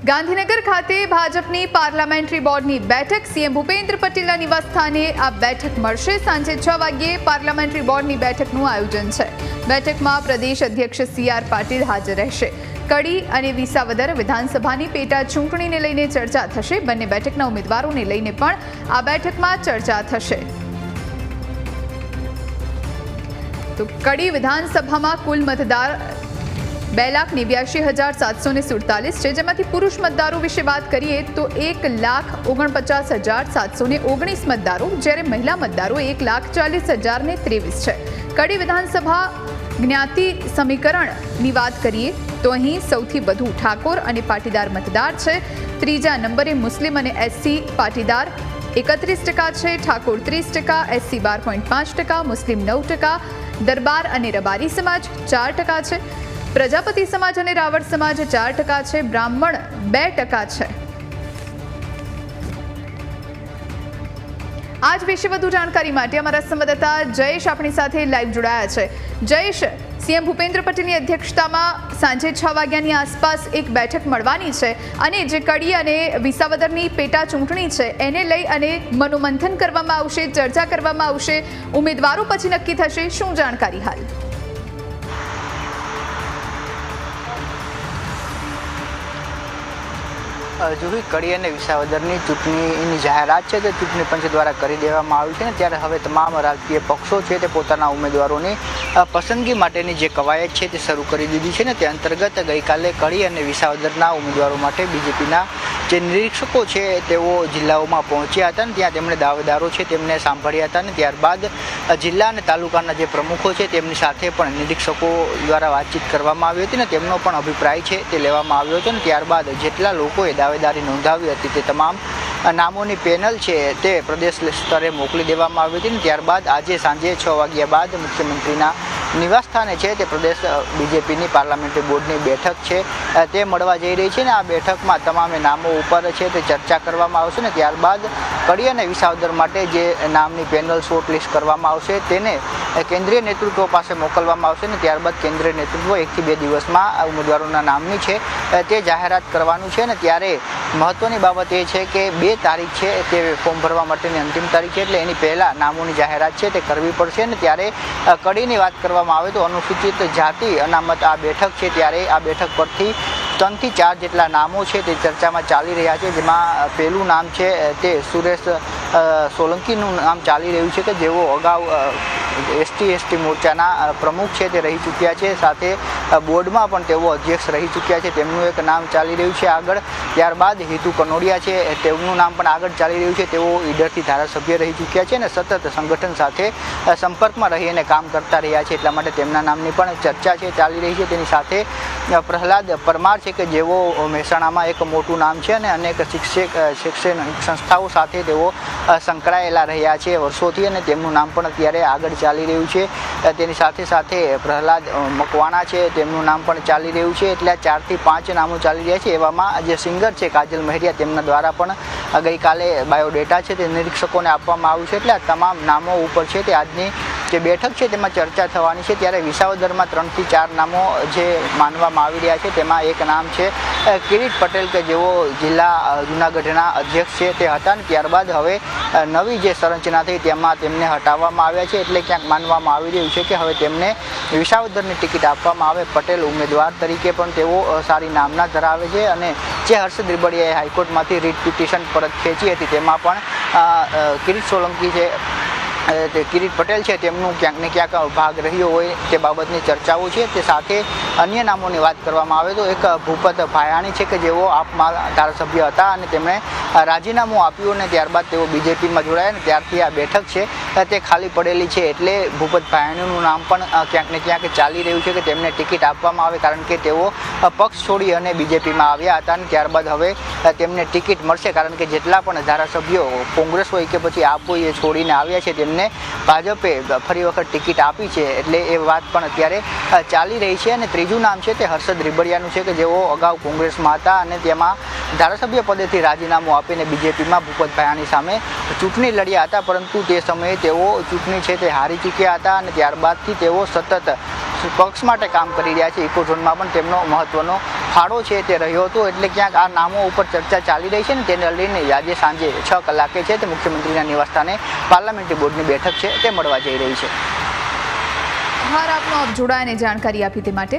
ગાંધીનગર ખાતે ભાજપની પાર્લામેન્ટરી બોર્ડની બેઠક સીએમ ભૂપેન્દ્ર પટેલના નિવાસસ્થાને આ બેઠક મળશે। સાંજે 6 વાગ્યે પાર્લામેન્ટરી બોર્ડની બેઠકનું આયોજન છે। બેઠકમાં પ્રદેશ અધ્યક્ષ CR પાટીલ હાજર રહેશે। કડી અને વિસાવદર વિધાનસભાની પેટા ચૂંટણીને લઈને ચર્ચા થશે। બંને બેઠકના ઉમેદવારોને લઈને પણ આ બેઠકમાં ચર્ચા થશે। તો કડી વિધાનસભામાં કુલ મતદાર 2,89,747 છે, જેમાંથી પુરુષ મતદારો વિશે વાત કરીએ તો 1,49,719 મતદારો, જ્યારે મહિલા મતદારો 1,40,023 છે। કડી વિધાનસભા જ્ઞાતિ સમીકરણની વાત કરીએ તો અહીં સૌથી વધુ ઠાકોર અને પાટીદાર મતદાર છે। ત્રીજા નંબરે મુસ્લિમ અને SC પાટીદાર 31% છે, ઠાકોર 30%, SC 12.5%, મુસ્લિમ 9%, દરબાર અને રબારી સમાજ 4% છે, પ્રજાપતિ સમાજ અને રાવળ સમાજ 4% છે, બ્રાહ્મણ 2% છે। આજ વિશે વધુ જાણકારી માટે અમારા સંવાદદાતા જયેશ આપણી સાથે લાઈવ જોડાયા છે। જયેશ, સીએમ ભૂપેન્દ્ર પટેલની અધ્યક્ષતામાં સાંજે 6 વાગ્યાની આસપાસ એક બેઠક મળવાની છે અને જે કડી અને વિસાવદરની પેટા ચૂંટણી છે એને લઈ અને મનોમંથન કરવામાં આવશે, ચર્ચા કરવામાં આવશે, ઉમેદવારો પછી નક્કી થશે। શું જાણકારી હાલ? જુહી, કડી અને વિસાવદરની ચૂંટણીની જાહેરાત છે તે ચૂંટણી પંચ દ્વારા કરી દેવામાં આવી છે ને ત્યારે હવે તમામ રાજકીય પક્ષો છે તે પોતાના ઉમેદવારોની પસંદગી માટેની જે કવાયત છે તે શરૂ કરી દીધી છે ને તે અંતર્ગત ગઈકાલે કડી અને વિસાવદરના ઉમેદવારો માટે બીજેપીના જે નિરીક્ષકો છે તેઓ જિલ્લાઓમાં પહોંચ્યા હતા ને ત્યાં તેમણે દાવેદારો છે તેમને સાંભળ્યા હતા ને ત્યારબાદ જિલ્લા અને તાલુકાના જે પ્રમુખો છે તેમની સાથે પણ નિરીક્ષકો દ્વારા વાતચીત કરવામાં આવી હતી ને તેમનો પણ અભિપ્રાય છે તે લેવામાં આવ્યો હતો ને ત્યારબાદ જેટલા લોકોએ દાવેદારી નોંધાવી હતી તે તમામ નામોની પેનલ છે તે પ્રદેશ સ્તરે મોકલી દેવામાં આવી હતી ને ત્યારબાદ આજે સાંજે 6 વાગ્યા બાદ મુખ્યમંત્રીના નિવાસસ્થાને છે તે પ્રદેશ બીજેપીની પાર્લામેન્ટરી બોર્ડની બેઠક છે તે મળવા જઈ રહી છે ને આ બેઠકમાં તમામે નામો ઉપર છે તે ચર્ચા કરવામાં આવશે ને ત્યારબાદ કડી અને વિસાવદર માટે જે નામની પેનલ શોર્ટલિસ્ટ કરવામાં આવશે તેને કેન્દ્રીય નેતૃત્વ પાસે મોકલવામાં આવશે ને ત્યારબાદ કેન્દ્રીય નેતૃત્વ 1 થી 2 દિવસમાં ઉમેદવારોના નામની છે તે જાહેરાત કરવાનું છે ને ત્યારે મહત્વની બાબત એ છે કે 2 તારીખ છે તે ફોર્મ ભરવા માટેની અંતિમ તારીખ છે એટલે એની પહેલાં નામોની જાહેરાત છે તે કરવી પડશે ને ત્યારે કડીની વાત કરવામાં આવે તો અનુસૂચિત જાતિ અનામત આ બેઠક છે ત્યારે આ બેઠક પરથી 3 થી 4 જેટલા નામો છે તે ચર્ચામાં ચાલી રહ્યા છે, જેમાં પહેલું નામ છે તે સુરેશ સોલંકીનું નામ ચાલી રહ્યું છે કે જેઓ અગાઉ ST મોરચાના પ્રમુખ છે તે રહી ચૂક્યા છે, સાથે બોર્ડમાં પણ તેઓ અધ્યક્ષ રહી ચૂક્યા છે, તેમનું એક નામ ચાલી રહ્યું છે આગળ। ત્યારબાદ હિતુ કનોડિયા છે તેમનું નામ પણ આગળ ચાલી રહ્યું છે, તેઓ ઈડરથી ધારાસભ્ય રહી ચૂક્યા છે અને સતત સંગઠન સાથે સંપર્કમાં રહી અને કામ કરતા રહ્યા છે એટલા માટે તેમના નામની પણ ચર્ચા છે ચાલી રહી છે। તેની સાથે પ્રહલાદ પરમાર છે કે જેઓ મહેસાણામાં એક મોટું નામ છે અને અનેક શૈક્ષણિક સંસ્થાઓ સાથે તેઓ સંકળાયેલા રહ્યા છે વર્ષોથી અને તેમનું નામ પણ અત્યારે આગળ ચાલી રહ્યું છે। તેની સાથે સાથે પ્રહલાદ મકવાણા છે તેમનું નામ પણ ચાલી રહ્યું છે એટલે 4 થી 5 નામો ચાલી રહ્યા છે। એવામાં જે સિંગર છે કાજલ મહેરિયા તેમના દ્વારા પણ ગઈકાલે બાયોડેટા છે તે નિરીક્ષકોને આપવામાં આવ્યું છે એટલે આ તમામ નામો ઉપર છે તે આજની જે બેઠક છે તેમાં ચર્ચા થવાની છે। ત્યારે વિસાવદરમાં 3 થી 4 નામો જે માનવામાં આવી રહ્યા છે તેમાં એક નામ છે કિરીટ પટેલ કે જેઓ જિલ્લા જૂનાગઢના અધ્યક્ષ છે તે હતા ને ત્યારબાદ હવે નવી જે સંરચના થઈ તેમાં તેમને હટાવવામાં આવ્યા છે એટલે ક્યાંક માનવામાં આવી રહ્યું છે કે હવે તેમને વિસાવદરની ટિકિટ આપવામાં આવે। પટેલ ઉમેદવાર તરીકે પણ તેઓ સારી નામના ધરાવે છે અને જે હર્ષદ રીબડિયાએ હાઈકોર્ટમાંથી રીટ પિટિશન પરત ખેંચી હતી તેમાં પણ કિરીટ સોલંકી છે તે કિરીટ પટેલ છે તેમનું ક્યાંક ને ક્યાંક ભાગ રહ્યો હોય તે બાબતની ચર્ચાઓ છે। તે સાથે અન્ય નામોની વાત કરવામાં આવે તો એક ભૂપત ભાયાણી છે કે જેઓ આપમાં ધારાસભ્ય હતા અને તેમણે રાજીનામું આપ્યું અને ત્યારબાદ તેઓ બીજેપીમાં જોડાયા અને ત્યારથી આ બેઠક છે તે ખાલી પડેલી છે એટલે ભૂપત ભાયાણીનું નામ પણ ક્યાંક ને ક્યાંક ચાલી રહ્યું છે કે તેમને ટિકિટ આપવામાં આવે કારણ કે તેઓ પક્ષ છોડી અને બીજેપીમાં આવ્યા હતા અને ત્યારબાદ હવે તેમને ટિકિટ મળશે કારણ કે જેટલા પણ ધારાસભ્યો કોંગ્રેસ હોય કે પછી આપ હોય એ છોડીને આવ્યા છે તેમને ભાજપે ફરી વખત ટિકિટ આપી છે એટલે એ વાત પણ અત્યારે ચાલી રહી છે। અને ત્રીજું નામ છે તે હર્ષદ રીબડિયાનું છે કે જેઓ અગાઉ કોંગ્રેસમાં હતા અને તેમાં ધારાસભ્ય પદેથી રાજીનામું આપીને બીજેપીમાં ભૂપત ભાયાણી સામે ચૂંટણી લડ્યા હતા પરંતુ તે સમયે તેઓ ચૂંટણી છે તે હારી ચૂક્યા હતા અને ત્યારબાદથી તેઓ સતત પક્ષ માટે કામ કરી રહ્યા છે. ઇકો ઝોનમાં પણ તેમનો મહત્વનો ફાળો છે તે રહ્યો હતો. એટલે ક્યાંક આ નામો ઉપર ચર્ચા ચાલી રહી છે ને તેને લઈને આજે સાંજે 6 કલાકે છે તે મુખ્યમંત્રીના નિવાસસ્થાને પાર્લામેન્ટરી બોર્ડની બેઠક છે તે મળવા જઈ રહી છે. આભાર આપનો, આપ જોડાઈને જાણકારી આપી તે માટે.